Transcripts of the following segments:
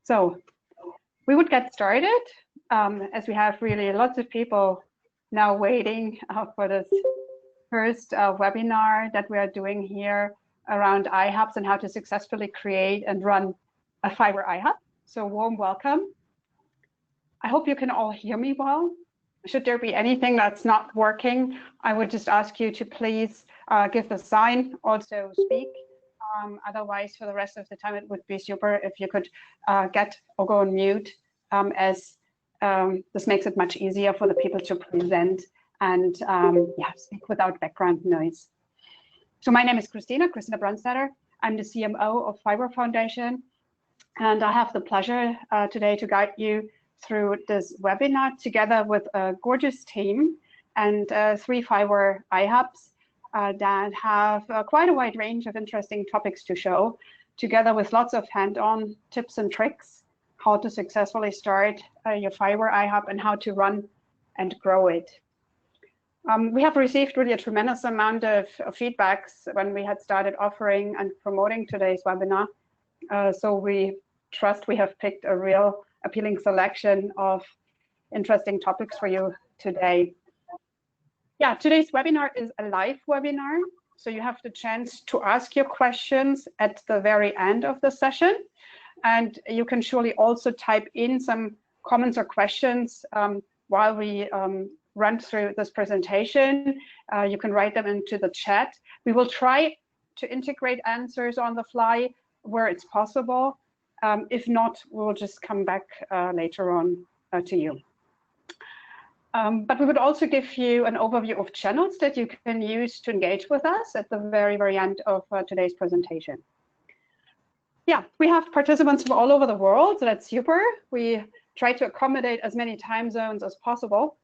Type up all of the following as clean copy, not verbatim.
So we would get started as we have really lots of people now waiting for this first webinar that we are doing here around iHubs and how to successfully create and run a FIWARE iHub. So warm welcome. I hope you can all hear me well. Should there be anything that's not working, I would just ask you to please give the sign, also speak. Otherwise, for the rest of the time, it would be super if you could get or go on mute, as this makes it much easier for the people to present and speak without background noise. So my name is Cristina Brandtstetter. I'm the CMO of FIWARE Foundation, and I have the pleasure today to guide you through this webinar together with a gorgeous team and 3 FIWARE iHubs that have quite a wide range of interesting topics to show, together with lots of hand-on tips and tricks, how to successfully start your FIWARE iHub and how to run and grow it. We have received really a tremendous amount of feedbacks when we had started offering and promoting today's webinar. So we trust we have picked a real appealing selection of interesting topics for you today. Yeah, today's webinar is a live webinar, so you have the chance to ask your questions at the very end of the session. And you can surely also type in some comments or questions while we run through this presentation. You can write them into the chat. We will try to integrate answers on the fly where it's possible. If not, we'll just come back later on to you. But we would also give you an overview of channels that you can use to engage with us at the very, very end of today's presentation. Yeah, we have participants from all over the world, so that's super. We try to accommodate as many time zones as possible.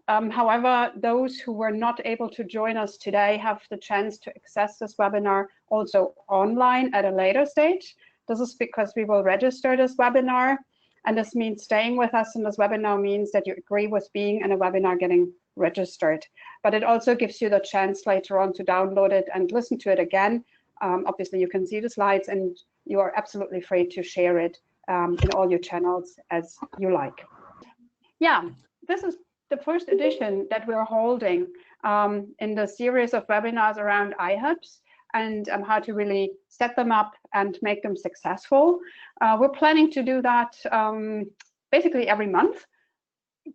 However, those who were not able to join us today have the chance to access this webinar also online at a later stage. This is because we will register this webinar. And this means staying with us in this webinar means that you agree with being in a webinar getting registered. But it also gives you the chance later on to download it and listen to it again. Obviously, you can see the slides and you are absolutely free to share it in all your channels as you like. Yeah, this is the first edition that we're holding in the series of webinars around iHubs and how to really set them up and make them successful. We're planning to do that basically every month,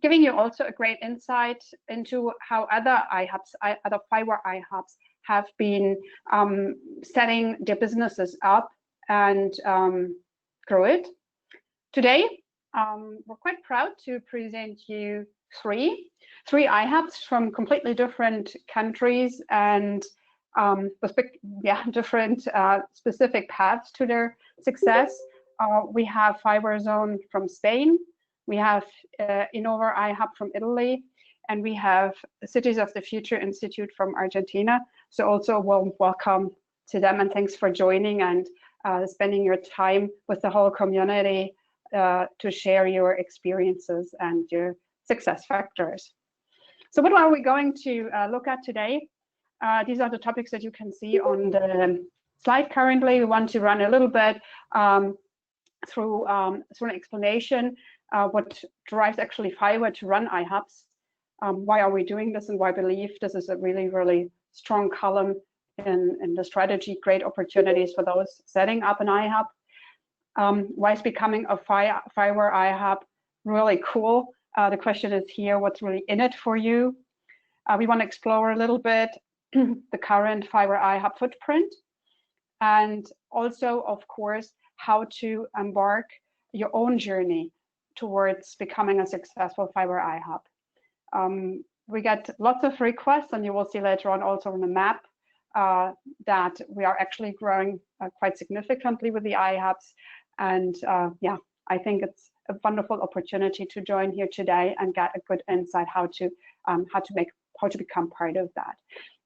giving you also a great insight into how other iHubs, other FIWARE iHubs have been setting their businesses up and grow it. Today, we're quite proud to present you three iHubs from completely different countries and with different specific paths to their success. We have FIWARE Zone from Spain, we have Innova iHub from Italy, and we have Cities of the Future Institute from Argentina. So also a warm welcome to them, and thanks for joining and spending your time with the whole community to share your experiences and your success factors. So what are we going to look at today? These are the topics that you can see on the slide currently. We want to run a little bit through an explanation what drives actually FIWARE to run iHubs. Why are we doing this and why I believe this is a really, really strong column in the strategy, great opportunities for those setting up an iHub. Why is becoming a FIWARE iHub really cool? The question is here, what's really in it for you? We want to explore a little bit the current FIWARE iHub footprint, and also, of course, how to embark your own journey towards becoming a successful FIWARE iHub. We get lots of requests, and you will see later on also on the map that we are actually growing quite significantly with the iHubs. And yeah, I think it's a wonderful opportunity to join here today and get a good insight how to become part of that.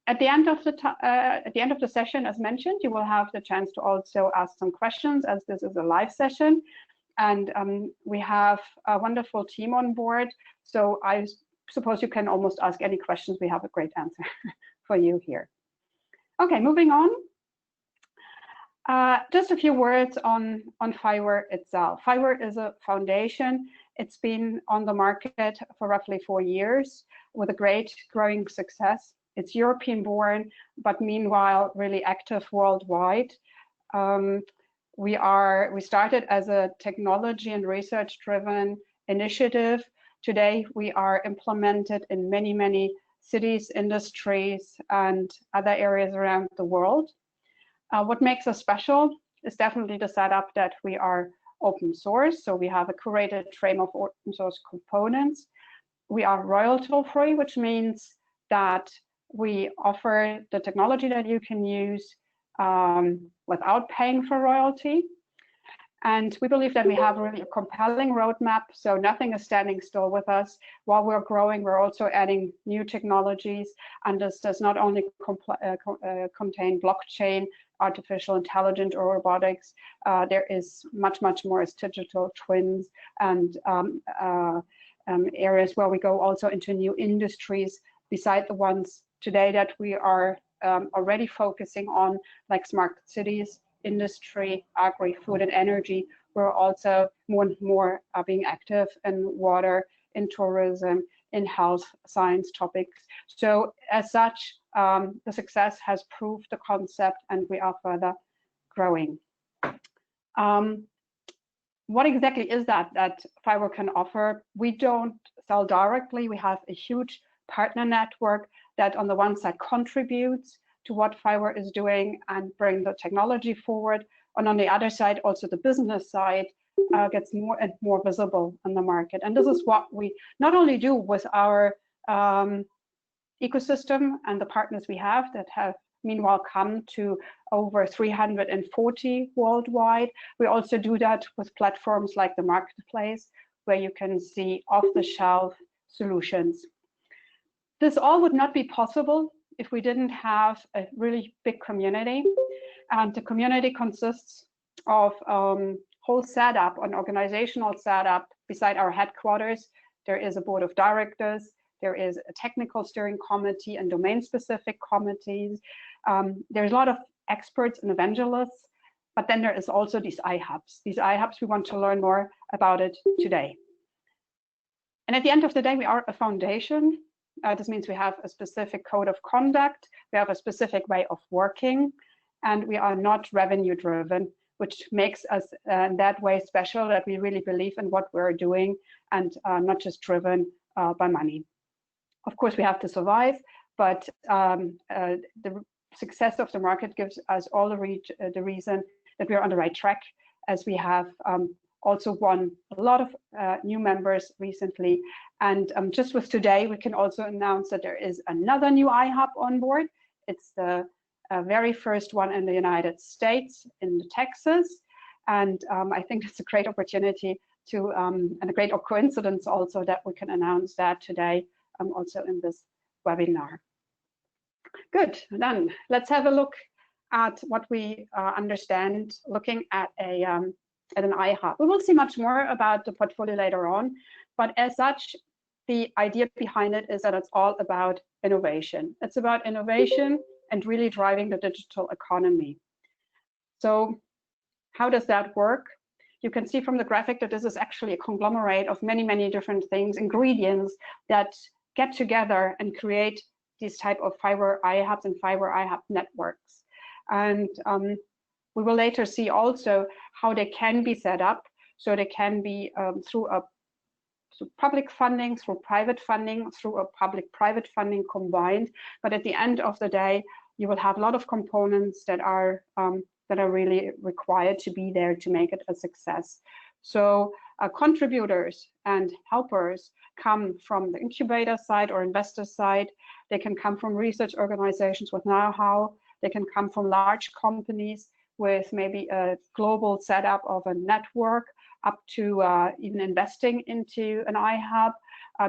At the end of the session, as mentioned, you will have the chance to also ask some questions, as this is a live session, and we have a wonderful team on board. So I suppose you can almost ask any questions. We have a great answer for you here. Okay, moving on. Just a few words on FIWARE itself. FIWARE is a foundation. It's been on the market for roughly 4 years with a great growing success. It's European born, but meanwhile really active worldwide. We started as a technology and research driven initiative. Today we are implemented in many, many cities, industries, and other areas around the world. What makes us special is definitely the setup that we are open source. So we have a curated frame of open source components. We are royalty free, which means that we offer the technology that you can use without paying for royalty. And we believe that we have really a compelling roadmap, so nothing is standing still with us. While we're growing, we're also adding new technologies, and this does not only contain blockchain, artificial intelligence, or robotics. There is much, much more as digital twins and areas where we go also into new industries beside the ones today that we are already focusing on, like smart cities, industry, agri, food, and energy. We're also more and more being active in water, in tourism, in health science topics. So as such, the success has proved the concept, and we are further growing. What exactly is that FIWARE can offer? We don't sell directly. We have a huge partner network that on the one side contributes to what FIWARE is doing and bring the technology forward. And on the other side, also the business side gets more and more visible in the market. And this is what we not only do with our ecosystem and the partners we have that have meanwhile come to over 340 worldwide. We also do that with platforms like the marketplace, where you can see off-the-shelf solutions. This all would not be possible if we didn't have a really big community. And the community consists of whole setup, an organizational setup. Beside our headquarters, there is a board of directors, there is a technical steering committee and domain-specific committees. There's a lot of experts and evangelists, but then there is also these iHubs. These iHubs, we want to learn more about it today. And at the end of the day, we are a foundation. This means we have a specific code of conduct, we have a specific way of working, and we are not revenue driven, which makes us in that way special, that we really believe in what we're doing and not just driven by money. Of course, we have to survive, but the success of the market gives us all the reason that we are on the right track, as we have also won a lot of new members recently. And just with today, we can also announce that there is another new iHub on board. It's the very first one in the United States, in Texas. And I think it's a great opportunity to, and a great coincidence also, that we can announce that today also in this webinar. Good, then let's have a look at what we understand looking at an iHub. We will see much more about the portfolio later on, but as such, the idea behind it is that it's all about innovation. It's about innovation and really driving the digital economy. So how does that work? You can see from the graphic that this is actually a conglomerate of many, many different things, ingredients that get together and create these type of FIWARE iHubs and FIWARE iHub networks. And we will later see also how they can be set up. So they can be through public funding, through private funding, through a public-private funding combined. But at the end of the day, you will have a lot of components that are really required to be there to make it a success. So contributors and helpers come from the incubator side or investor side. They can come from research organizations with know-how. They can come from large companies with maybe a global setup of a network, up to even investing into an iHub.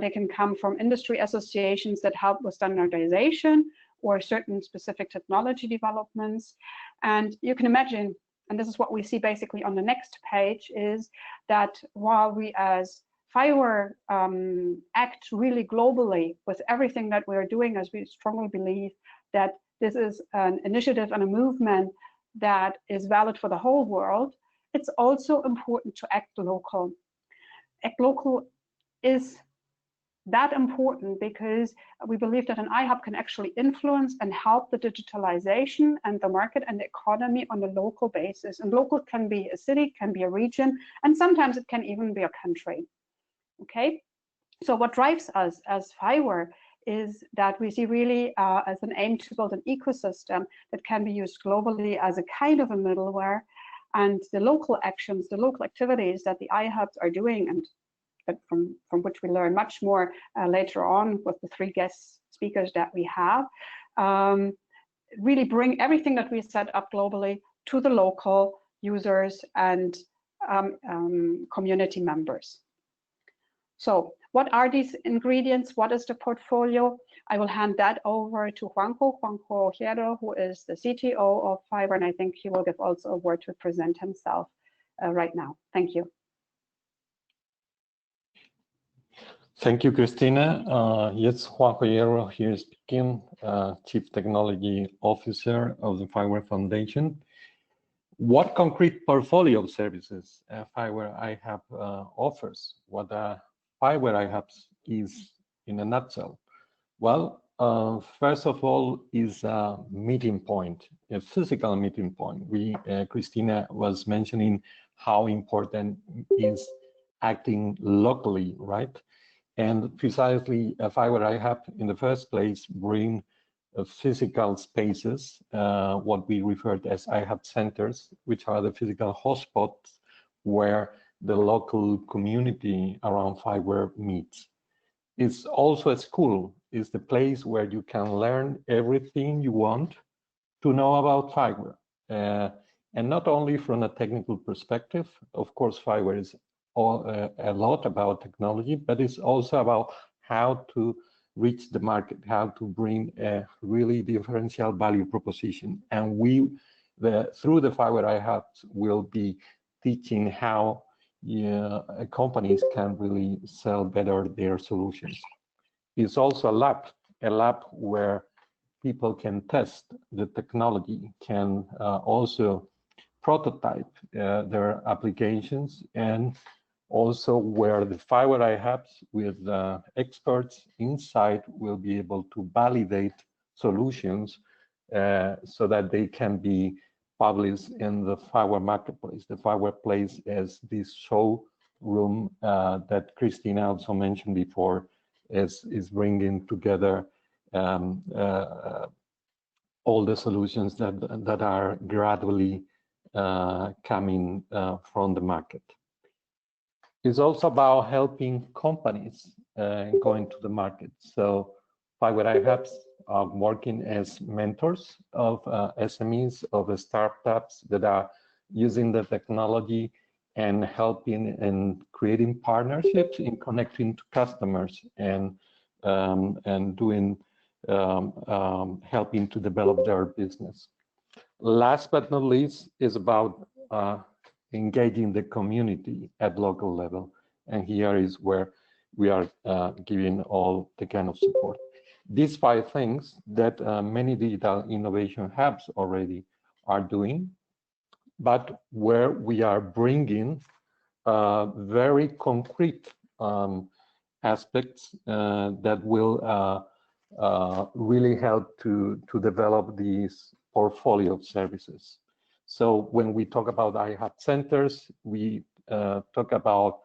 They can come from industry associations that help with standardization or certain specific technology developments. And you can imagine, and this is what we see basically on the next page, is that while we as FIWARE act really globally with everything that we're doing, as we strongly believe that this is an initiative and a movement that is valid for the whole world, it's also important to act local. Act local is that important because we believe that an iHub can actually influence and help the digitalization and the market and the economy on a local basis. And local can be a city, can be a region, and sometimes it can even be a country. Okay, so what drives us as FIWARE is that we see really as an aim to build an ecosystem that can be used globally as a kind of a middleware, and the local actions, the local activities that the iHubs are doing, and from which we learn much more later on with the 3 guest speakers that we have, really bring everything that we set up globally to the local users and community members. So what are these ingredients? What is the portfolio? I will hand that over to Juanjo Hierro, who is the CTO of FIWARE, and I think he will give also a word to present himself right now. Thank you. Thank you, Cristina. Yes, Juanjo Hierro here speaking, Chief Technology Officer of the FIWARE Foundation. What concrete portfolio of services FIWARE iHub offers? What FIWARE iHubs is in a nutshell? Well, first of all is a meeting point, a physical meeting point. Cristina was mentioning how important is acting locally, right? And precisely FIWARE iHub in the first place bring physical spaces, what we refer to as iHub centers, which are the physical hotspots where the local community around FIWARE meets. It's also a school, it's the place where you can learn everything you want to know about FIWARE. And not only from a technical perspective, of course, FIWARE is a lot about technology, but it's also about how to reach the market, how to bring a really differential value proposition. And through the FIWARE iHubs, will be teaching how companies can really sell better their solutions. It's also a lab where people can test the technology, can also prototype their applications, and also where the FIWARE iHubs with experts inside will be able to validate solutions so that they can be published in the FIWARE marketplace. The FIWARE place is this showroom that Cristina also mentioned before, is bringing together all the solutions that are gradually coming from the market. It's also about helping companies going to the market. So FIWARE iHubs are working as mentors of SMEs, of startups that are using the technology and helping and creating partnerships in connecting to customers and doing helping to develop their business. Last but not least is about engaging the community at local level, and here is where we are giving all the kind of support. These 5 things that many digital innovation hubs already are doing, but where we are bringing very concrete aspects that will really help to develop these portfolio of services. So when we talk about iHub centers, we talk about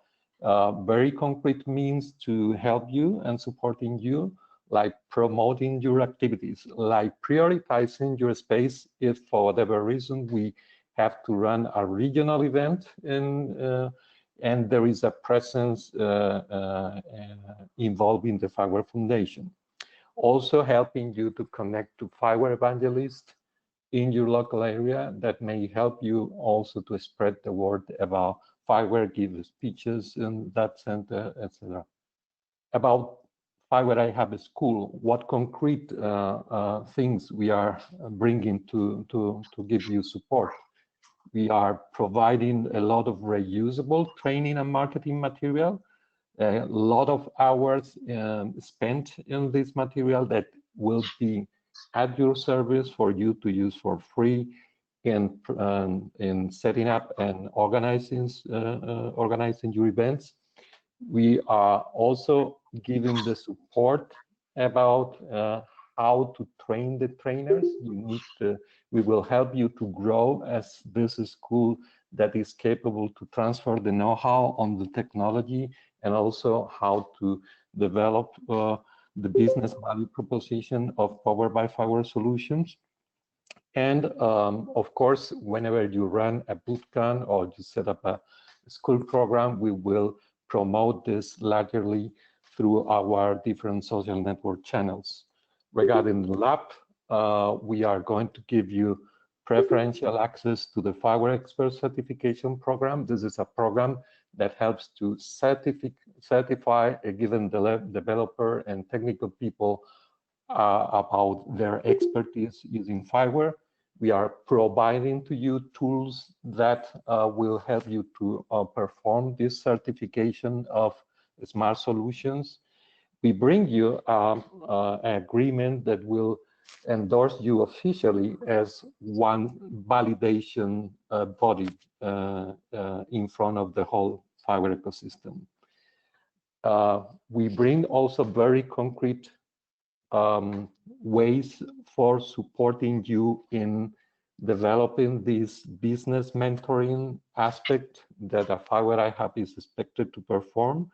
very concrete means to help you and supporting you, like promoting your activities, like prioritizing your space if for whatever reason we have to run a regional event and there is a presence involving the FIWARE Foundation. Also helping you to connect to FIWARE evangelists in your local area that may help you also to spread the word about FIWARE, give speeches in that center, etc. About FIWARE iHub School, what concrete things we are bringing to give you support. We are providing a lot of reusable training and marketing material, a lot of hours spent in this material that will be at your service for you to use for free in setting up and organizing your events. We are also giving the support about how to train the trainers. We will help you to grow as this school that is capable to transfer the know-how on the technology and also how to develop the business value proposition of Powered by FIWARE solutions. And of course, whenever you run a bootcamp or you set up a school program, we will promote this largely through our different social network channels. Regarding the lab, we are going to give you preferential access to the FIWARE Expert Certification Program. This is a program that helps to certify a given developer and technical people about their expertise using FIWARE. We are providing to you tools that will help you to perform this certification of smart solutions. We bring you an agreement that will endorse you officially as one validation body in front of the whole FIWARE ecosystem. We bring also very concrete ways for supporting you in developing this business mentoring aspect that a FIWARE iHub is expected to perform.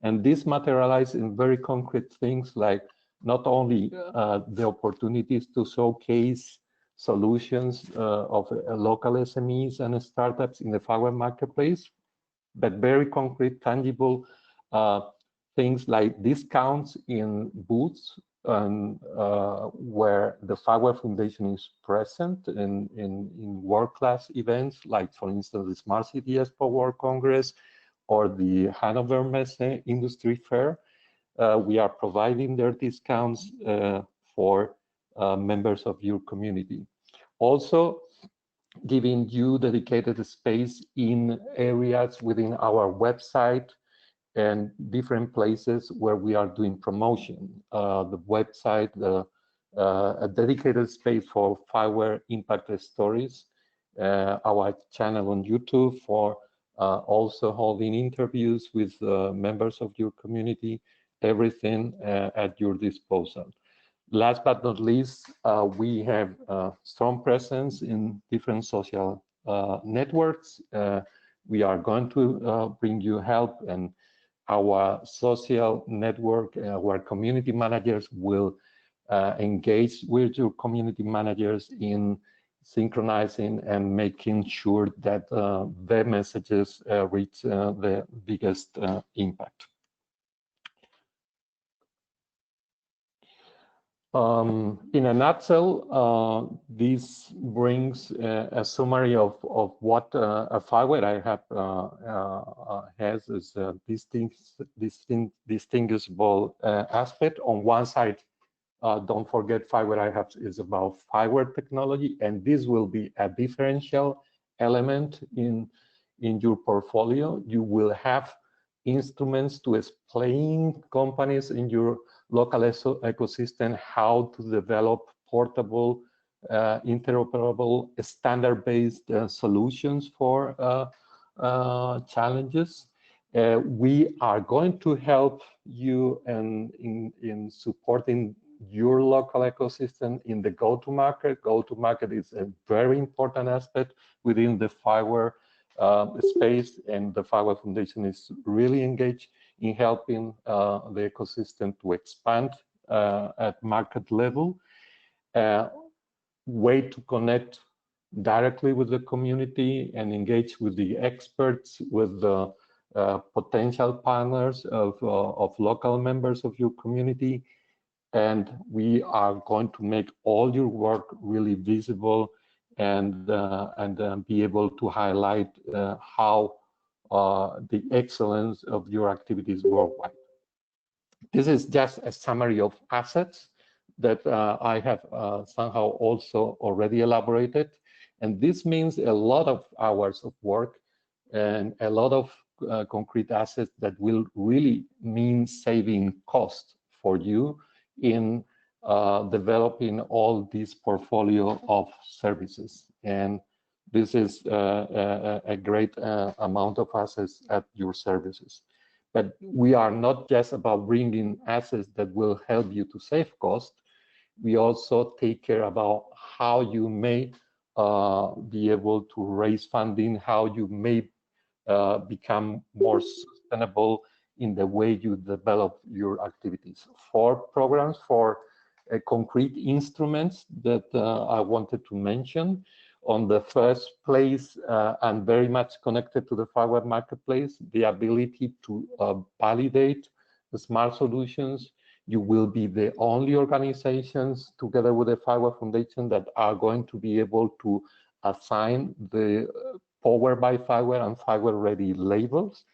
And this materializes in very concrete things like not only the opportunities to showcase solutions of local SMEs and startups in the FIWARE marketplace, but very concrete, tangible things like discounts in booths and where the FIWARE Foundation is present in world-class events, like for instance, the Smart City Expo World Congress or the Hanover Messe Industry Fair. We are providing their discounts for members of your community. Also, giving you dedicated space in areas within our website and different places where we are doing promotion. The website, a dedicated space for FIWARE impact stories, our channel on YouTube for also holding interviews with members of your community, everything at your disposal. Last but not least, we have a strong presence in different social networks. We are going to bring you help, and our social network, our community managers will engage with your community managers in synchronizing and making sure that their messages reach the biggest impact. In a nutshell, this brings a summary of what a FIWARE iHub has as a distinguishable aspect. On one side, don't forget, FIWARE iHubs is about FIWARE technology, and this will be a differential element in your portfolio. You will have instruments to explain companies in your local ecosystem how to develop portable, interoperable, standard-based solutions for challenges. We are going to help you in supporting your local ecosystem in the go-to-market. Go-to-market is a very important aspect within the FIWARE space, and the FIWARE Foundation is really engaged in helping the ecosystem to expand at market level. Way to connect directly with the community and engage with the experts, with the potential partners of local members of your community. And we are going to make all your work really visible and be able to highlight how the excellence of your activities worldwide. This is just a summary of assets that I have somehow also already elaborated. And this means a lot of hours of work and a lot of concrete assets that will really mean saving cost for you in developing all this portfolio of services. And this is a great amount of assets at your services. But we are not just about bringing assets that will help you to save cost. We also take care about how you may be able to raise funding, how you may become more sustainable in the way you develop your activities. For programs, for concrete instruments that I wanted to mention. On the first place, and very much connected to the FIWARE marketplace, the ability to validate the smart solutions. You will be the only organizations together with the FIWARE Foundation that are going to be able to assign the Powered by FIWARE and FIWARE Ready labels.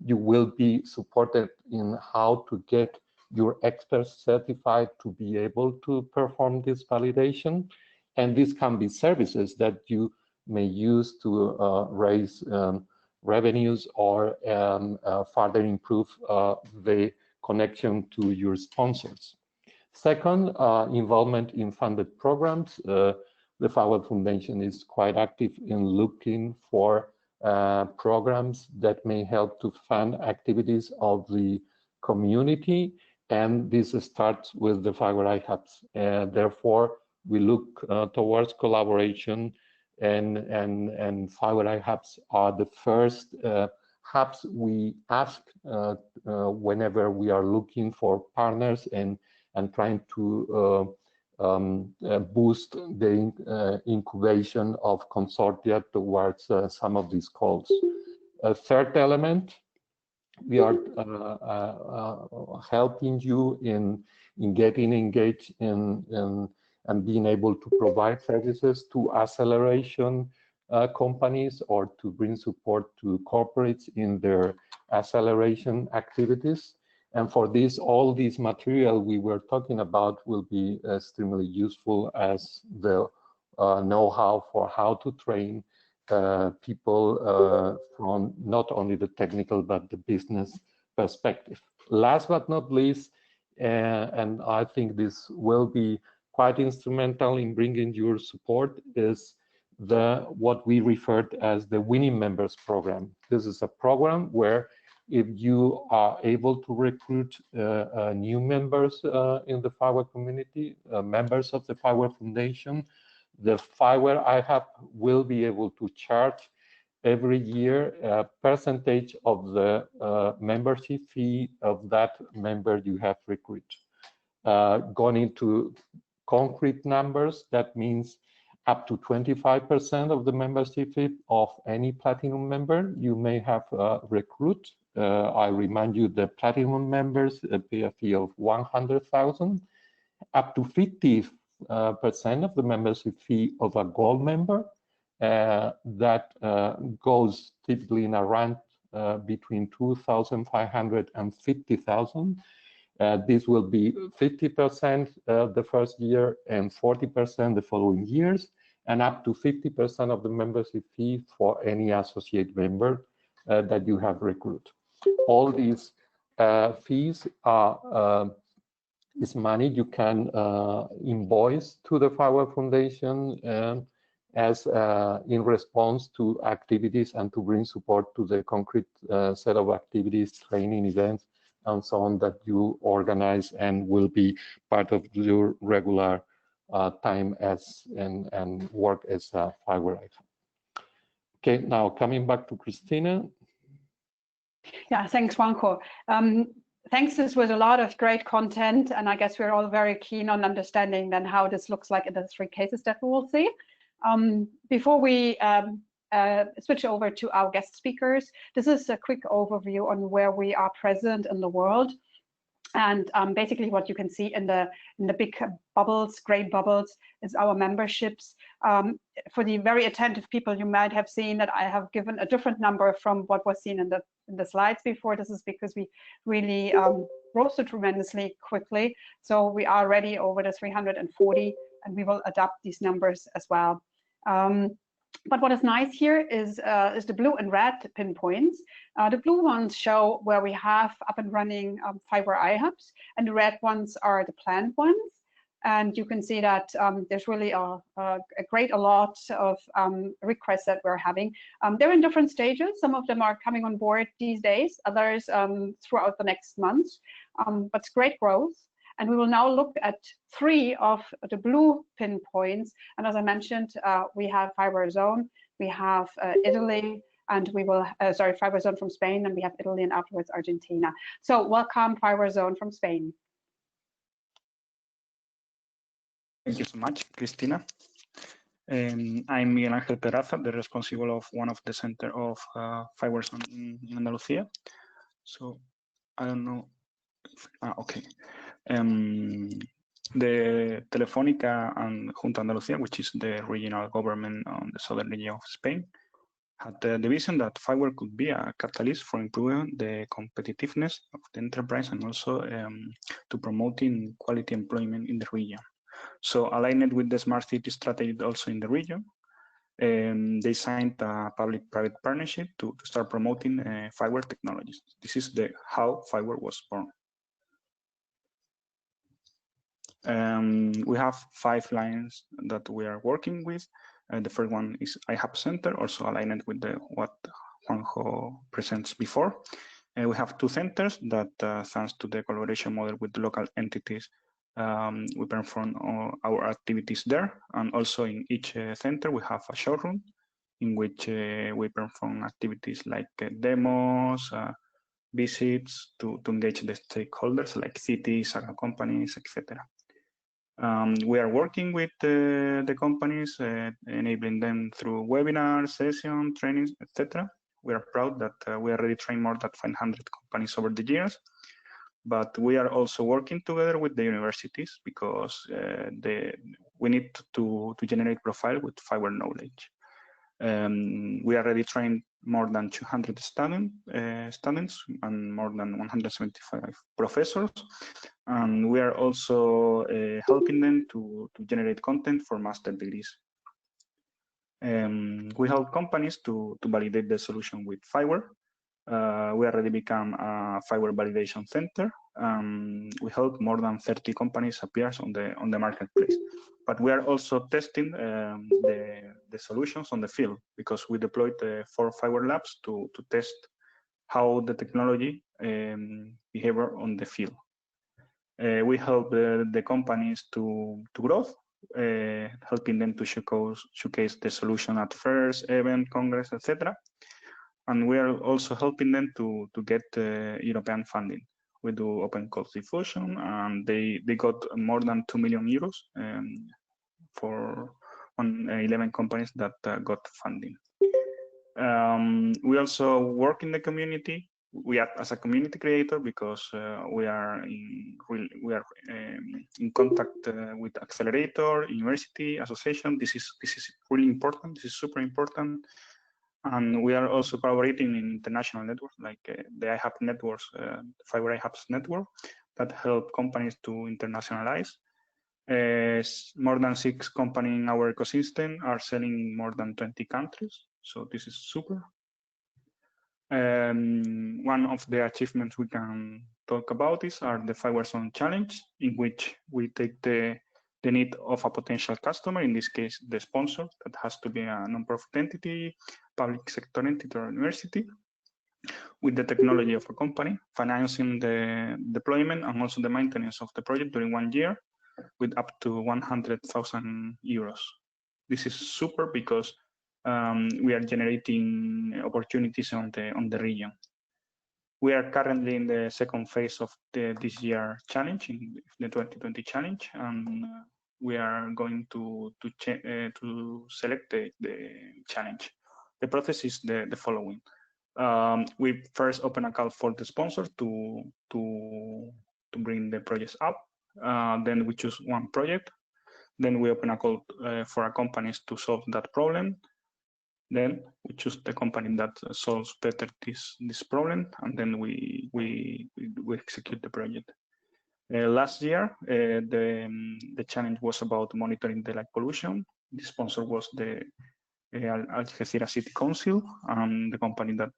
You will be supported in how to get your experts certified to be able to perform this validation. And this can be services that you may use to raise revenues or further improve the connection to your sponsors. Second, involvement in funded programs. The FIWARE Foundation is quite active in looking for programs that may help to fund activities of the community, and this starts with the FIWARE iHubs. Therefore, we look towards collaboration, and FIWARE iHubs are the first hubs we ask whenever we are looking for partners and trying to boost the incubation of consortia towards some of these calls. A third element, we are helping you in getting engaged in and being able to provide services to acceleration companies or to bring support to corporates in their acceleration activities. And for this, all this material we were talking about will be extremely useful as the know-how for how to train people from not only the technical but the business perspective. Last but not least, and I think this will be quite instrumental in bringing your support, is what we referred as the Winning Members Program. This is a program where if you are able to recruit new members in the FIWARE community, members of the FIWARE Foundation, the FIWARE iHub will be able to charge every year a percentage of the membership fee of that member you have recruited. Going into concrete numbers, that means up to 25% of the membership fee of any platinum member you may have recruit. I remind you the platinum members pay a fee of 100,000, up to 50% of the membership fee of a gold member. That goes typically in a range between 2,500 and 50,000. This will be 50% the first year and 40% the following years, and up to 50% of the membership fee for any associate member that you have recruited. All these fees are is money you can invoice to the FIWARE Foundation as in response to activities and to bring support to the concrete set of activities, training events, and so on that you organize and will be part of your regular time as and work as a FIWARE iHub. Okay, now coming back to Cristina. Yeah, thanks, Juanjo. Thanks, this was a lot of great content, and I guess we're all very keen on understanding then how this looks like in the three cases that we will see. Before we switch over to our guest speakers, this is a quick overview on where we are present in the world. And basically what you can see in the big bubbles, gray bubbles, is our memberships. For the very attentive people, you might have seen that I have given a different number from what was seen in the slides before. This is because we really rose so tremendously quickly. So we are already over the 340, and we will adapt these numbers as well. But what is nice here is the blue and red pinpoints. The blue ones show where we have up and running FIWARE iHubs, and the red ones are the planned ones. And you can see that there's really a lot of requests that we're having. They're in different stages. Some of them are coming on board these days, others throughout the next month, but it's great growth. And we will now look at 3 of the blue pinpoints. And as I mentioned, we have FIWARE Zone, we have Italy, and we will, FIWARE Zone from Spain, and we have Italy and afterwards Argentina. So welcome FIWARE Zone from Spain. Thank you so much, Cristina. I'm Miguel Ángel Pedraza, the responsible of one of the center of FIWARE Zone in Andalusia. So I don't know. Okay. The Telefónica and Junta Andalusia, which is the regional government on the southern region of Spain, had the vision that FIWARE could be a catalyst for improving the competitiveness of the enterprise and also to promoting quality employment in the region. So aligned with the smart city strategy also in the region, they signed a public-private partnership to start promoting FIWARE technologies. This is how FIWARE was born. We have 5 lines that we are working with. The first one is iHub Center, also aligned with what Juanjo presents before. We have 2 centers that, thanks to the collaboration model with the local entities, we perform all our activities there. And also in each center, we have a showroom in which we perform activities like demos, visits to engage the stakeholders like cities, companies, etc. We are working with the companies, enabling them through webinars, sessions, trainings, etc. We are proud that we already trained more than 500 companies over the years, but we are also working together with the universities because we need to generate profile with FIWARE knowledge. We already trained more than 200 students and more than 175 professors. And we are also helping them to generate content for master degrees. We help companies to validate the solution with FIWARE. We already become a FIWARE validation center. We help more than 30 companies appear on the marketplace. But we are also testing the solutions on the field because we deployed 4 FIWARE labs to test how the technology behavior on the field. We help the companies to grow, helping them to showcase the solution at fairs, event, congress, etc. And we are also helping them to get European funding. We do open code diffusion, and they got more than 2 million euros for 11 companies that got funding. We also work in the community. We act as a community creator because we are in contact with accelerator, university, association. This is really important. This is super important. And we are also collaborating in international networks like the iHub networks, FIWARE iHubs network, that help companies to internationalize. More than 6 companies in our ecosystem are selling in more than 20 countries. So this is super. One of the achievements we can talk about are the FIWARE Zone challenge, in which we take the need of a potential customer, in this case, the sponsor, that has to be a non-profit entity, public sector entity, or university, with the technology of a company, financing the deployment and also the maintenance of the project during 1 year with up to 100,000 euros. This is super because we are generating opportunities on the region. We are currently in the second phase of this year challenge, in the 2020 challenge, and we are going to select the challenge. The process is the following. We first open a call for the sponsor to bring the projects up. Then we choose one project. Then we open a call for our companies to solve that problem. Then we choose the company that solves better this problem, and then we execute the project. Last year, the challenge was about monitoring the light pollution. The sponsor was the Algeciras City Council, and the company that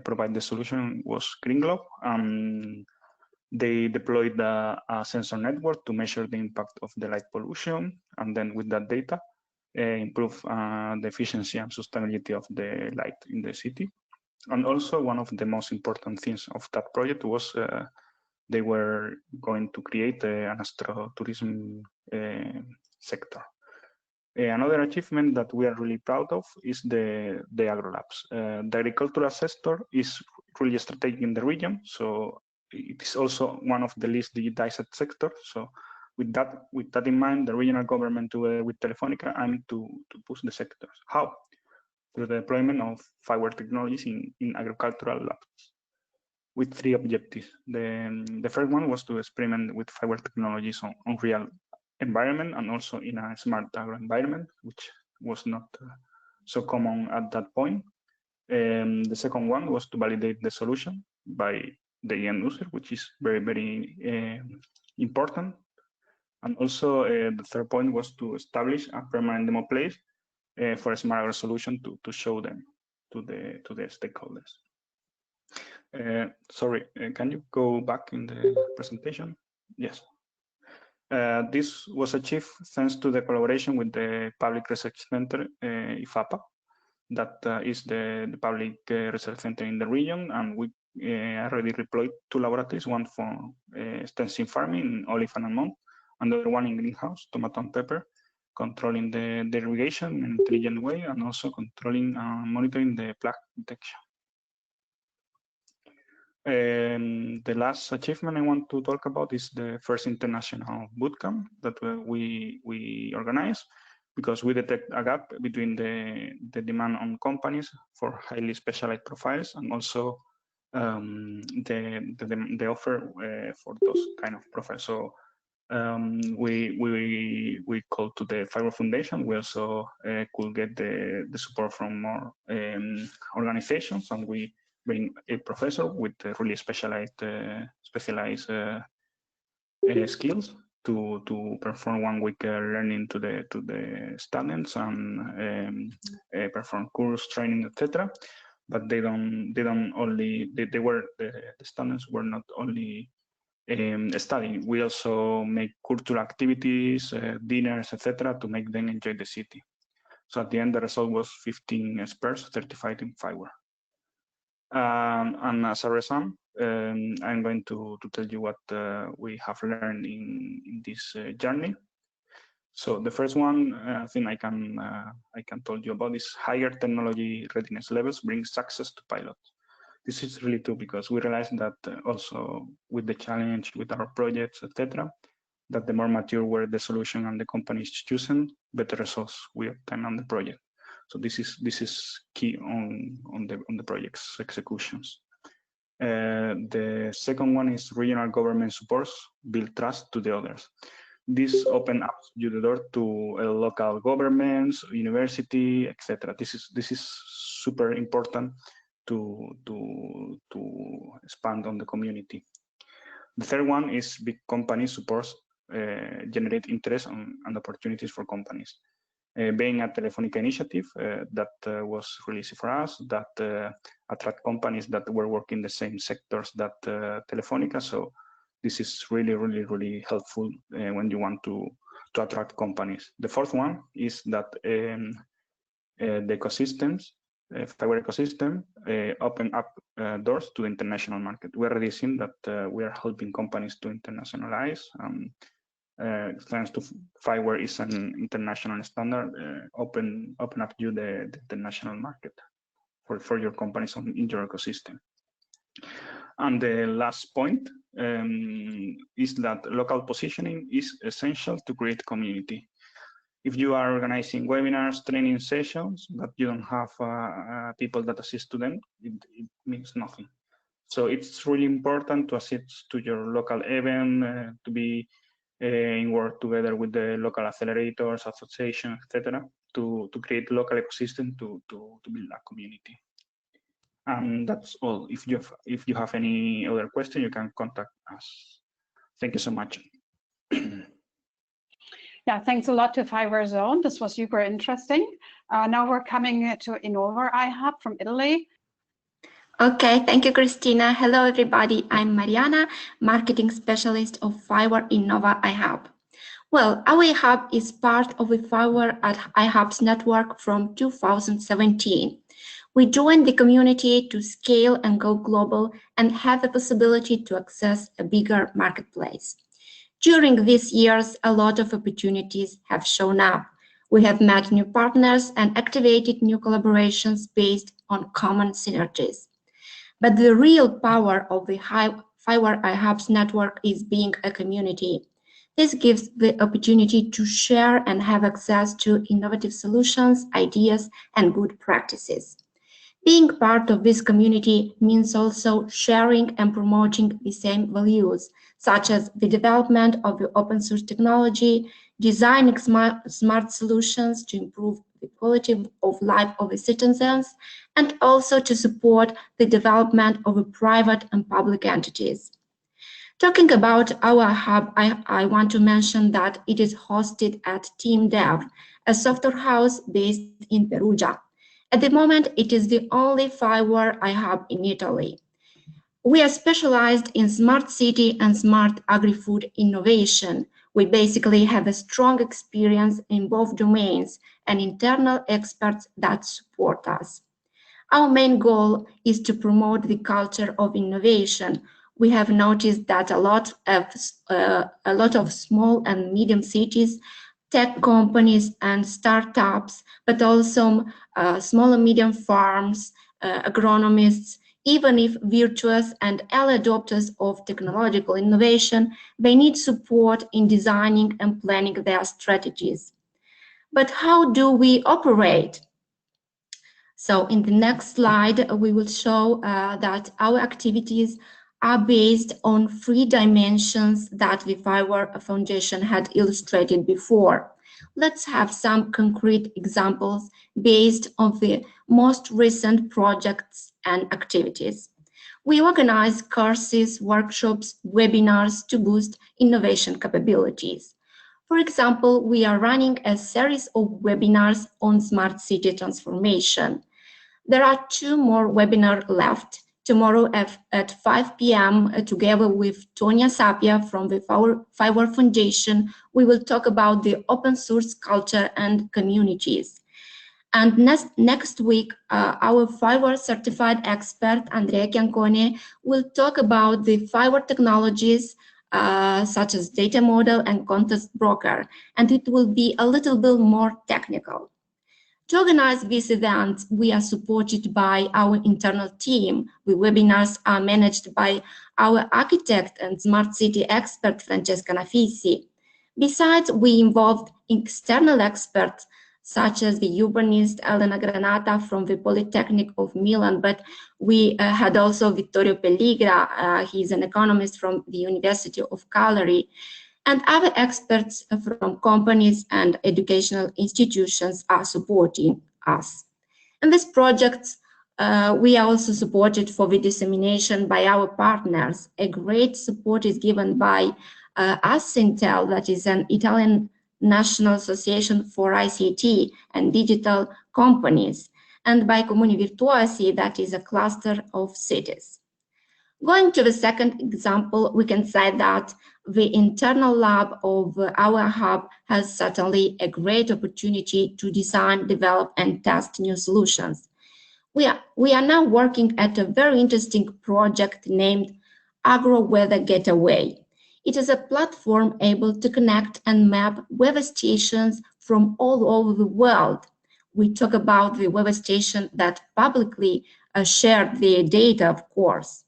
provided the solution was Green Globe. They deployed a sensor network to measure the impact of the light pollution, and then with that data, improve the efficiency and sustainability of the light in the city. And also one of the most important things of that project was they were going to create an astrotourism sector. Another achievement that we are really proud of is the agro-labs. The agricultural sector is really strategic in the region, so it is also one of the least digitized sectors. So with that in mind, the regional government with Telefónica aim to push the sectors. How? Through the deployment of FIWARE technologies in agricultural labs with 3 objectives. The first one was to experiment with FIWARE technologies on real environment and also in a smart agro environment, which was not so common at that point. The second one was to validate the solution by the end user, which is very, very important. And also the third point was to establish a permanent demo place for a smart agro solution to show them to the stakeholders. Sorry, can you go back in the presentation? Yes. This was achieved thanks to the collaboration with the Public Research Center, IFAPA, that is the public research center in the region, and we already deployed 2 laboratories, one for extensive farming in olive and almond, and the other one in greenhouse, tomato and pepper, controlling the irrigation in an intelligent way, and also controlling and monitoring the plague detection. The last achievement I want to talk about is the first international bootcamp that we organized, because we detect a gap between the demand on companies for highly specialized profiles and also the offer for those kind of profiles. So we called to the FIWARE Foundation. We also could get the support from more organizations, and we bring a professor with really specialized skills to perform 1 week learning to the students and perform course training, etc. But the students were not only studying. We also make cultural activities, dinners, etc., to make them enjoy the city. So at the end, the result was 15 experts certified in FIWARE. And as a result, I'm going to tell you what we have learned in this journey. So the first one, I think I can tell you about is higher technology readiness levels bring success to pilots. This is really true, because we realized that also with the challenge with our projects, etc., that the more mature were the solution and the company is chosen, better results we obtain on the project. So this is key on the project's executions. The second one is regional government supports build trust to the others. This opens up you the door to local governments, university, etc. This is super important to expand on the community. The third one is big company supports generate interest and opportunities for companies. Being a Telefónica initiative that was really easy for us, that attract companies that were working the same sectors that Telefónica. So this is really, really, really helpful when you want to attract companies. The fourth one is that the ecosystems, FIWARE ecosystem, open up doors to the international market. We already seen that we are helping companies to internationalize. Thanks to FIWARE is an international standard, open up you the international market for your companies in your ecosystem. And the last point is that local positioning is essential to create community. If you are organizing webinars, training sessions, but you don't have people that assist to them, it means nothing. So it's really important to assist to your local event, to be in work together with the local accelerators, associations, etc., to create local ecosystem to build a community. And that's all. If you have any other question, you can contact us. Thank you so much. Yeah, thanks a lot to FIWARE Zone. This was super interesting. Now we're coming to Innova iHub from Italy. Okay, thank you, Cristina. Hello, everybody. I'm Mariana, marketing specialist of FIWARE Innova iHub. Well, our iHub is part of the FIWARE iHubs network from 2017. We joined the community to scale and go global and have the possibility to access a bigger marketplace. During these years, a lot of opportunities have shown up. We have met new partners and activated new collaborations based on common synergies. But the real power of the FIWARE iHubs network is being a community. This gives the opportunity to share and have access to innovative solutions, ideas, and good practices. Being part of this community means also sharing and promoting the same values, such as the development of the open source technology, designing smart solutions to improve the quality of life of the citizens, and also to support the development of private and public entities. Talking about our hub, I want to mention that it is hosted at Team Dev, a software house based in Perugia. At the moment, it is the only FIWARE iHub in Italy. We are specialized in smart city and smart agri-food innovation. We basically have a strong experience in both domains and internal experts that support us. Our main goal is to promote the culture of innovation. We have noticed that a lot of small and medium cities, tech companies and startups, but also small and medium farms, agronomists, even if virtuous and early adopters of technological innovation, they need support in designing and planning their strategies. But how do we operate? So in the next slide, we will show that our activities are based on 3 dimensions that the FIWARE Foundation had illustrated before. Let's have some concrete examples based on the most recent projects and activities. We organize courses, workshops, webinars to boost innovation capabilities. For example, we are running a series of webinars on smart city transformation. There are 2 more webinars left. Tomorrow at 5 p.m. together with Tonia Sapia from the FIWARE Foundation, we will talk about the open source culture and communities. And next week, our FIWARE certified expert, Andrea Chiancone, will talk about the FIWARE technologies such as data model and context broker, and it will be a little bit more technical. To organize these events, we are supported by our internal team. The webinars are managed by our architect and smart city expert, Francesca Nafisi. Besides, we involved external experts, such as the urbanist Elena Granata from the Polytechnic of Milan, but we had also Vittorio Pelligra, he's an economist from the University of Cagliari, and other experts from companies and educational institutions are supporting us. In these projects, we are also supported for the dissemination by our partners. A great support is given by Assintel, that is an Italian National Association for ICT and Digital Companies, and by Comuni Virtuosi, that is a cluster of cities. Going to the second example, we can say that the internal lab of our hub has certainly a great opportunity to design, develop, and test new solutions. We are now working at a very interesting project named Agro Weather Getaway. It is a platform able to connect and map weather stations from all over the world. We talk about the weather station that publicly shared their data, of course.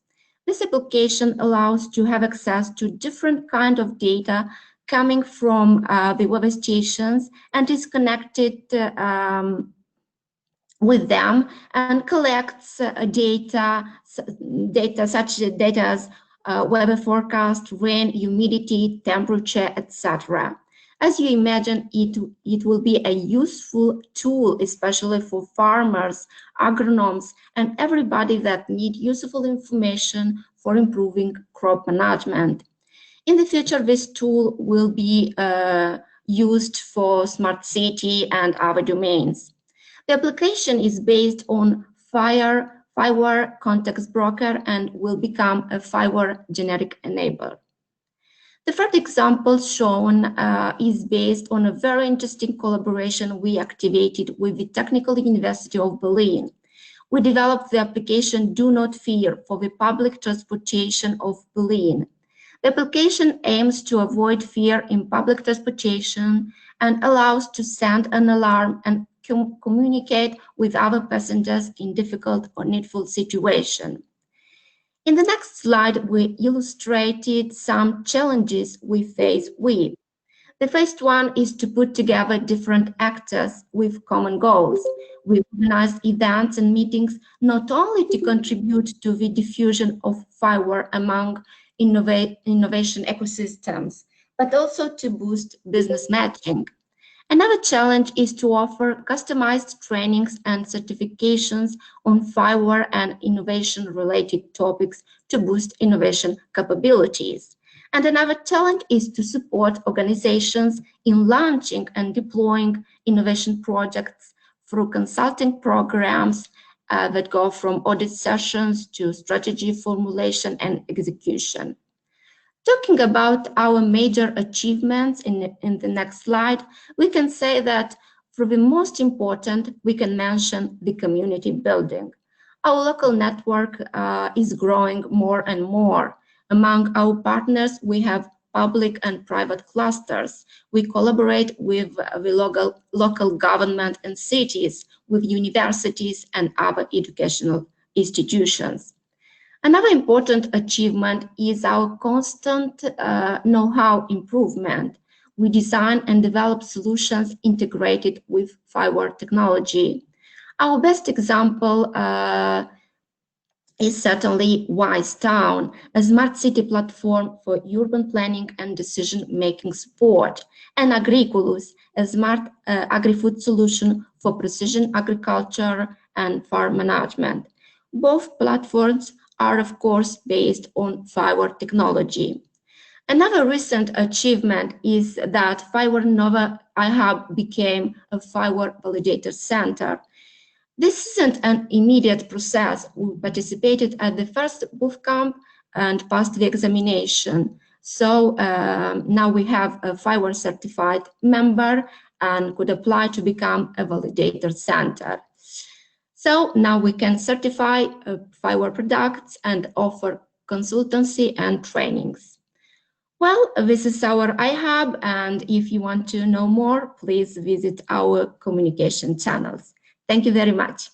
This application allows to have access to different kind of data coming from the weather stations and is connected with them and collects data such data as weather forecast, rain, humidity, temperature, etc. As you imagine, it will be a useful tool, especially for farmers, agronomes, and everybody that need useful information for improving crop management. In the future, this tool will be used for smart city and other domains. The application is based on FIWARE FIWARE context broker and will become a FIWARE generic enabler. The third example shown is based on a very interesting collaboration we activated with the Technical University of Berlin. We developed the application Do Not Fear for the public transportation of Berlin. The application aims to avoid fear in public transportation and allows to send an alarm and communicate with other passengers in difficult or needful situations. In the next slide, we illustrated some challenges we face with. The first one is to put together different actors with common goals. We organize events and meetings not only to contribute to the diffusion of FIWARE among innovation ecosystems, but also to boost business matching. Another challenge is to offer customized trainings and certifications on FIWARE and innovation-related topics to boost innovation capabilities. And another challenge is to support organizations in launching and deploying innovation projects through consulting programs that go from audit sessions to strategy formulation and execution. Talking about our major achievements in the next slide, we can say that for the most important, we can mention the community building. Our local network is growing more and more. Among our partners, we have public and private clusters. We collaborate with the local government and cities, with universities and other educational institutions. Another important achievement is our constant know-how improvement. We design and develop solutions integrated with FIWARE technology. Our best example is certainly Wise Town, a smart city platform for urban planning and decision-making support, and Agriculus, a smart agri-food solution for precision agriculture and farm management. Both platforms are, of course, based on FIWARE technology. Another recent achievement is that FIWARE Innova iHub became a FIWARE validator center. This isn't an immediate process. We participated at the first bootcamp and passed the examination. So now we have a FIWARE certified member and could apply to become a validator center. So now we can certify FIWARE products and offer consultancy and trainings. Well, this is our iHub, and if you want to know more, please visit our communication channels. Thank you very much.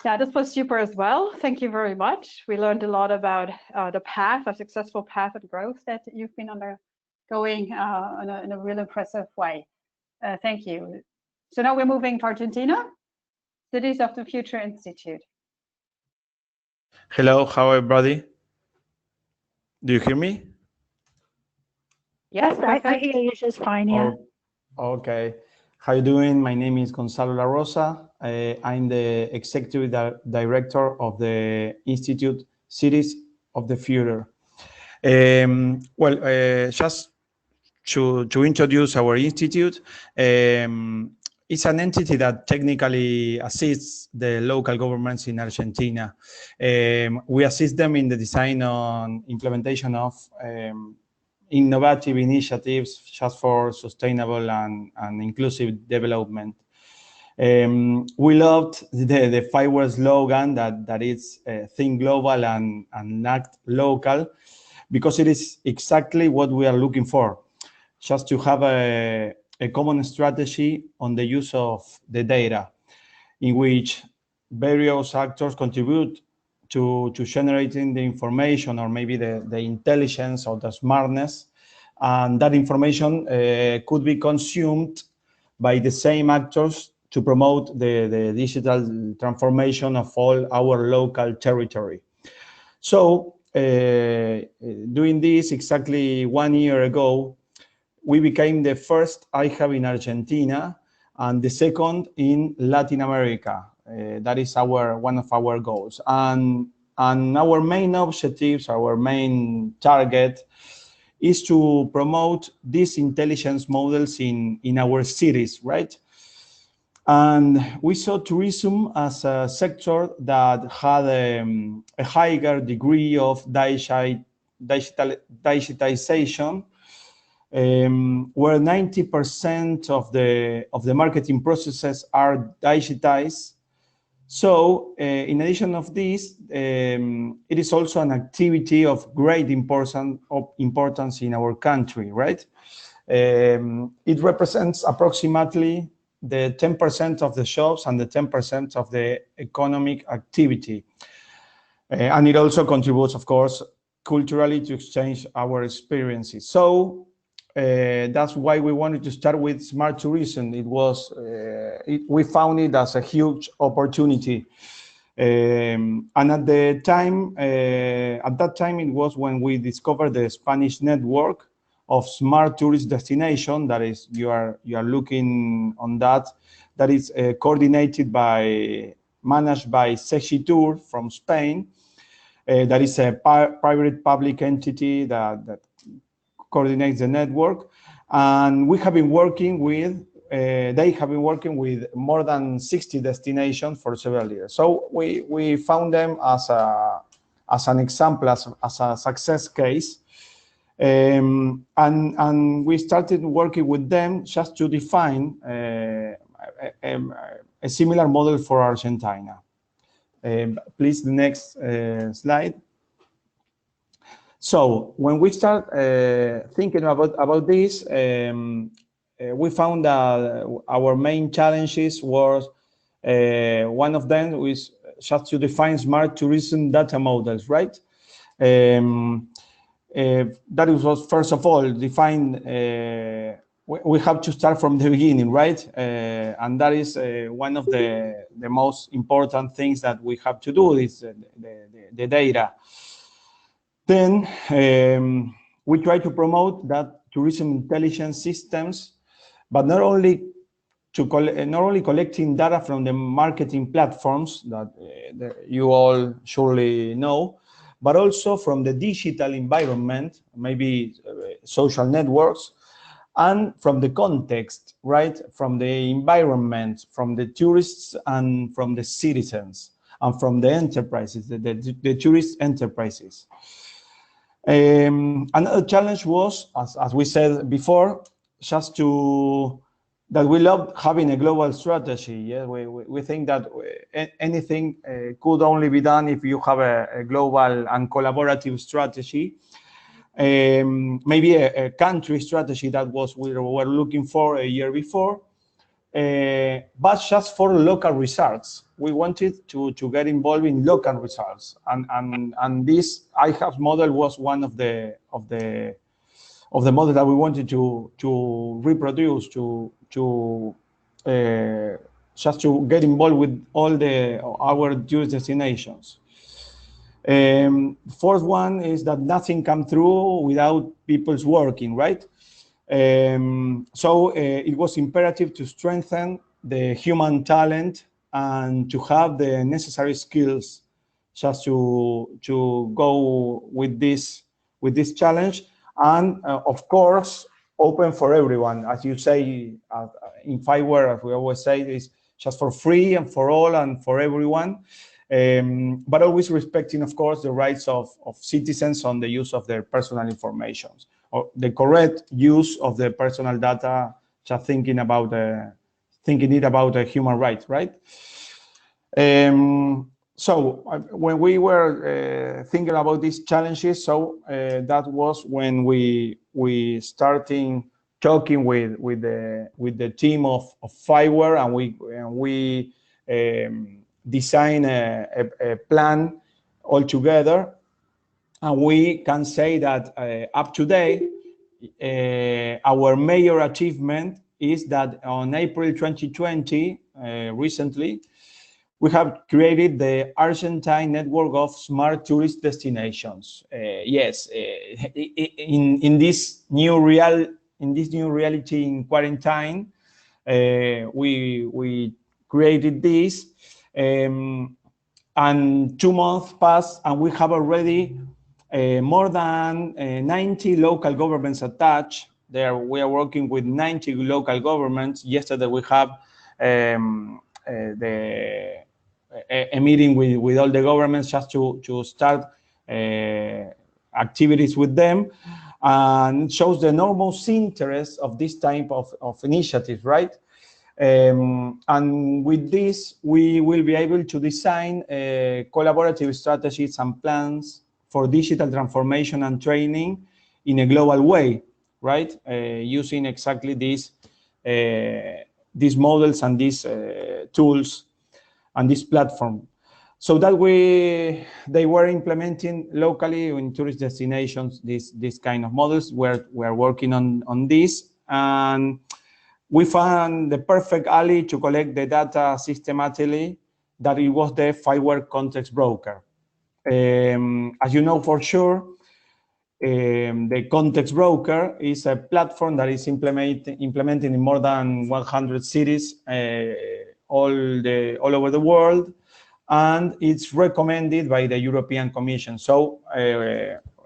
Yeah, this was super as well. Thank you very much. We learned a lot about the path, a successful path of growth that you've been undergoing in a really impressive way. Thank you. So now we're moving to Argentina. Cities of the Future Institute. Hello, how everybody? Do you hear me? Yes, I hear you just fine, yeah. Oh, okay. How you doing? My name is Gonzalo La Rosa. I'm the Executive Director of the Institute Cities of the Future. Just to introduce our institute, it's an entity that technically assists the local governments in Argentina. We assist them in the design and implementation of innovative initiatives just for sustainable and inclusive development. We loved the FIWARE slogan that is think global and act local, because it is exactly what we are looking for, just to have a common strategy on the use of the data, in which various actors contribute to generating the information, or maybe the intelligence or the smartness, and that information could be consumed by the same actors to promote the digital transformation of all our local territory. So doing this exactly 1 year ago, we became the first iHub in Argentina and the second in Latin America. That is one of our goals. And our main objectives, our main target is to promote these intelligence models in our cities, right? And we saw tourism as a sector that had a higher degree of digitization, where 90% of the marketing processes are digitized. So in addition of this, it is also an activity of great importance in our country, right? It represents approximately the 10% of the jobs and the 10% of the economic activity. And it also contributes, of course, culturally to exchange our experiences. So that's why we wanted to start with smart tourism. It was, we found it as a huge opportunity. And at that time, it was when we discovered the Spanish network of smart tourist destination. That is, you are looking on that. That is managed by Segitur from Spain. That is a private public entity that coordinates the network, and we have been working with. They have been working with more than 60 destinations for several years. So we found them as an example, as a success case. And we started working with them just to define a similar model for Argentina. Please, the next slide. So when we start thinking about this, we found that our main challenges was one of them was just to define smart tourism data models, right? That was, first of all, define, we have to start from the beginning, right? And that is one of the most important things that we have to do is the data. Then we try to promote that tourism intelligence systems, but not only collecting data from the marketing platforms that you all surely know, but also from the digital environment, maybe social networks, and from the context, right? From the environment, from the tourists and from the citizens, and from the enterprises, the tourist enterprises. Another challenge was, as we said before, just that we love having a global strategy. Yeah, we think that anything could only be done if you have a global and collaborative strategy. Maybe a country strategy that was we were looking for a year before, but just for local results. We wanted to get involved in local results, and this iHubs model was one of the models that we wanted to reproduce, just to get involved with all our tourist destinations. Fourth one is that nothing come through without people's working, right? So it was imperative to strengthen the human talent and to have the necessary skills just to go with this challenge, and of course open for everyone, as you say in FIWARE, as we always say, is just for free and for all and for everyone, but always respecting, of course, the rights of citizens on the use of their personal information, or the correct use of the personal data, just thinking it about a human right, right? So when we were thinking about these challenges, so that was when we started talking with the team of FIWARE, and we design a plan all together, and we can say that up to date, our major achievement is that on April 2020, recently, we have created the Argentine network of smart tourist destinations. Yes, in this new reality in quarantine, we created this, and 2 months passed, and we have already more than 90 local governments attached. There, we are working with 90 local governments. Yesterday, we have a meeting with all the governments just to start activities with them, and shows the enormous interest of this type of initiative, right? And with this, we will be able to design collaborative strategies and plans for digital transformation and training in a global way, right? Using exactly these models and these tools and this platform. So that they were implementing locally in tourist destinations this kind of models. We're working on this, and we found the perfect ally to collect the data systematically, that it was the FIWARE context broker. As you know for sure, the context broker is a platform that is implemented in more than 100 cities all over the world, and it's recommended by the European Commission. So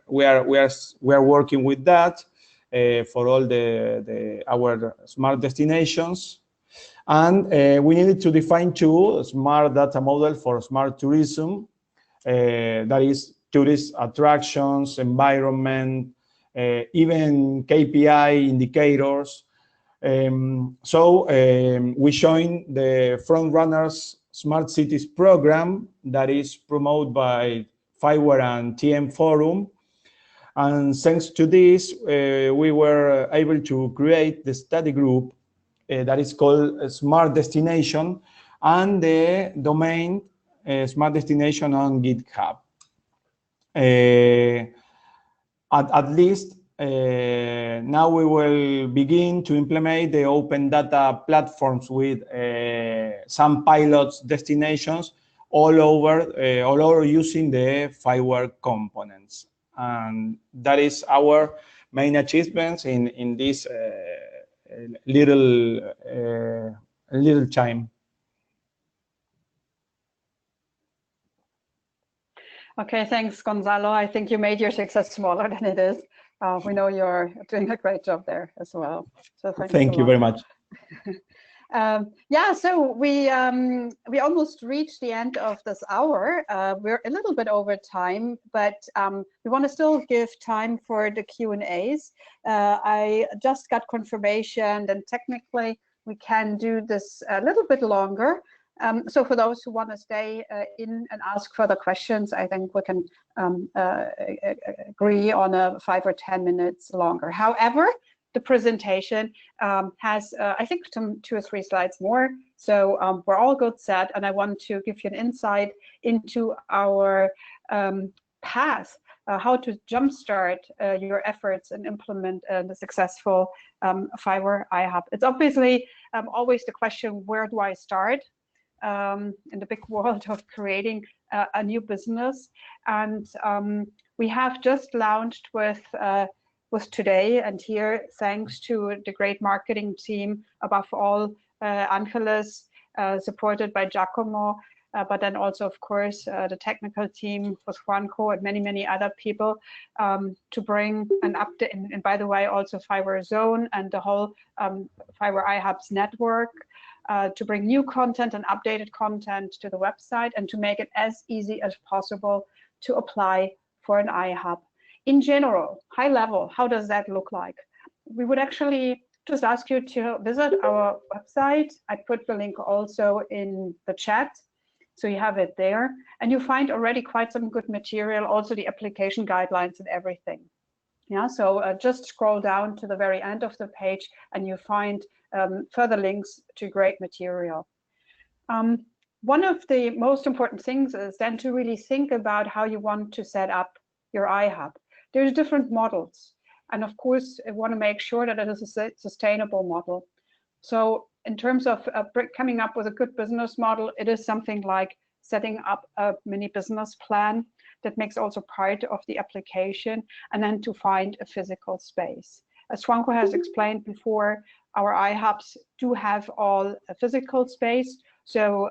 we are working with that for all our smart destinations, and we needed to define two smart data model for smart tourism, that is tourist attractions, environment, even KPI indicators. So we joined the Frontrunners Smart Cities program that is promoted by FIWARE and TM Forum. And thanks to this, we were able to create the study group that is called Smart Destination, and the domain Smart Destination on GitHub. At least now we will begin to implement the open data platforms with some pilots destinations all over using the FIWARE components. And that is our main achievements in this little time. Okay, thanks, Gonzalo. I think you made your success smaller than it is. We know you're doing a great job there as well. So thank you very much. Yeah, so we almost reached the end of this hour. We're a little bit over time, but we want to still give time for the Q&As. I just got confirmation that technically we can do this a little bit longer. So for those who want to stay in and ask further questions, I think we can agree on a 5 or 10 minutes longer. However, the presentation has, I think, 2 or 3 slides more. So we're all good set, and I want to give you an insight into our path, how to jumpstart your efforts and implement the successful FIWARE iHub. It's obviously always the question, where do I start in the big world of creating a new business? And we have just launched with today and here, thanks to the great marketing team, above all Angeles, supported by Giacomo, but then also, of course, the technical team with Juanjo and many other people, to bring an update, and by the way, also FIWARE Zone and the whole FIWARE iHubs network, to bring new content and updated content to the website, and to make it as easy as possible to apply for an iHub. In general, high level, how does that look like? We would actually just ask you to visit our website. I put the link also in the chat, so you have it there. And you find already quite some good material, also the application guidelines and everything. Yeah, so just scroll down to the very end of the page and you find further links to great material. One of the most important things is then to really think about how you want to set up your iHub. There's different models. And of course, I want to make sure that it is a sustainable model. So in terms of coming up with a good business model, it is something like setting up a mini business plan that makes also part of the application, and then to find a physical space. As Juanjo has explained before, our iHubs do have all a physical space. So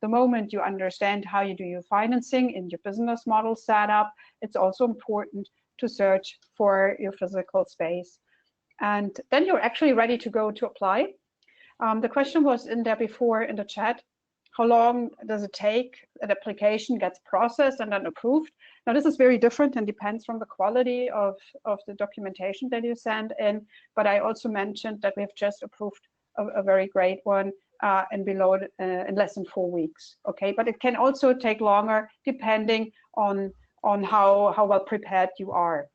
the moment you understand how you do your financing in your business model setup, it's also important to search for your physical space. And then you're actually ready to go to apply. The question was in there before in the chat, how long does it take an application gets processed and then approved? Now this is very different and depends from the quality of the documentation that you send in, but I also mentioned that we have just approved a very great one in less than 4 weeks, okay? But it can also take longer depending on how well prepared you are.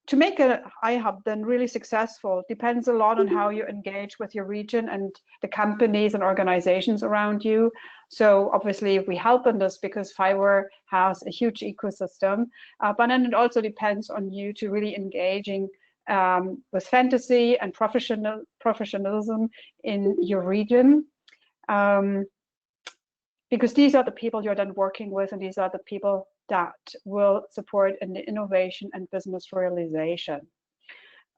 To make an iHub then really successful depends a lot on how you engage with your region and the companies and organizations around you. So obviously we help in this because FIWARE has a huge ecosystem, but then it also depends on you to really engaging with fantasy and professionalism in your region. Because these are the people you're then working with, and these are the people that will support in the innovation and business realization.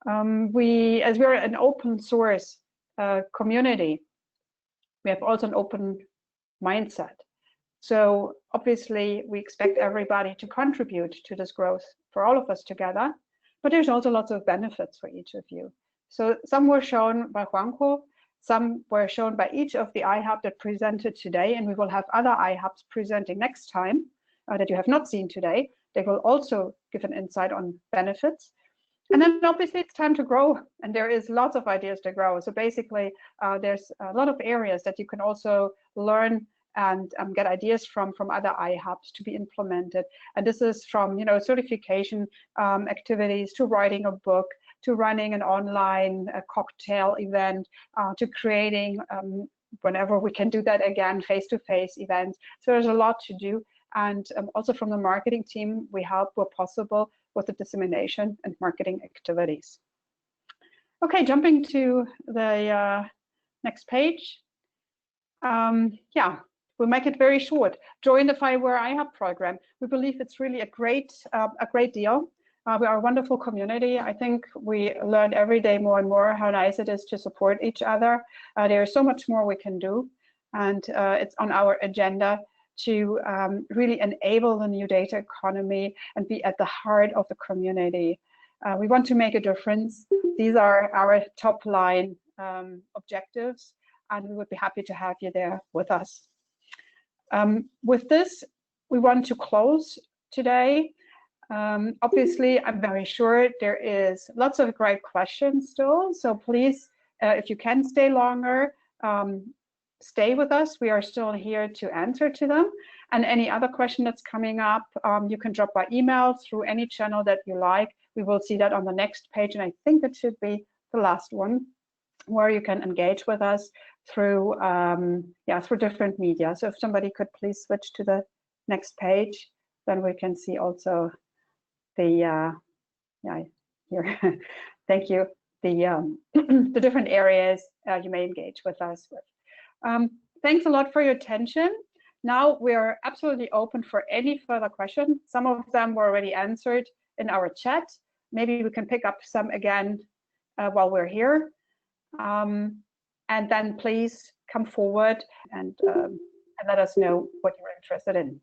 As we're an open source community, we have also an open mindset. So obviously we expect everybody to contribute to this growth for all of us together, but there's also lots of benefits for each of you. So some were shown by Juanjo, some were shown by each of the iHub that presented today, and we will have other iHubs presenting next time that you have not seen today. They will also give an insight on benefits. And then obviously it's time to grow, and there is lots of ideas to grow. So basically there's a lot of areas that you can also learn and get ideas from other iHubs to be implemented. And this is from, you know, certification activities to writing a book, to running an online cocktail event, to creating, whenever we can do that again, face-to-face events. So there's a lot to do. And also from the marketing team, we help where possible with the dissemination and marketing activities. Okay, jumping to the next page. Yeah, we'll make it very short. Join the FIWARE iHub program. We believe it's really a great deal. We are a wonderful community. I think we learn every day more and more how nice it is to support each other. There is so much more we can do, and it's on our agenda to really enable the new data economy and be at the heart of the community. We want to make a difference. These are our top line objectives, and we would be happy to have you there with us. With this, we want to close today. Obviously, I'm very sure there is lots of great questions still, so please, if you can stay longer, stay with us. We are still here to answer to them. And any other question that's coming up, you can drop by email through any channel that you like. We will see that on the next page, and I think it should be the last one, where you can engage with us through through different media. So if somebody could please switch to the next page, then we can see also the here. Thank you. The different areas you may engage with us with. Thanks a lot for your attention. Now we're absolutely open for any further questions. Some of them were already answered in our chat. Maybe we can pick up some again while we're here. And then please come forward and let us know what you're interested in.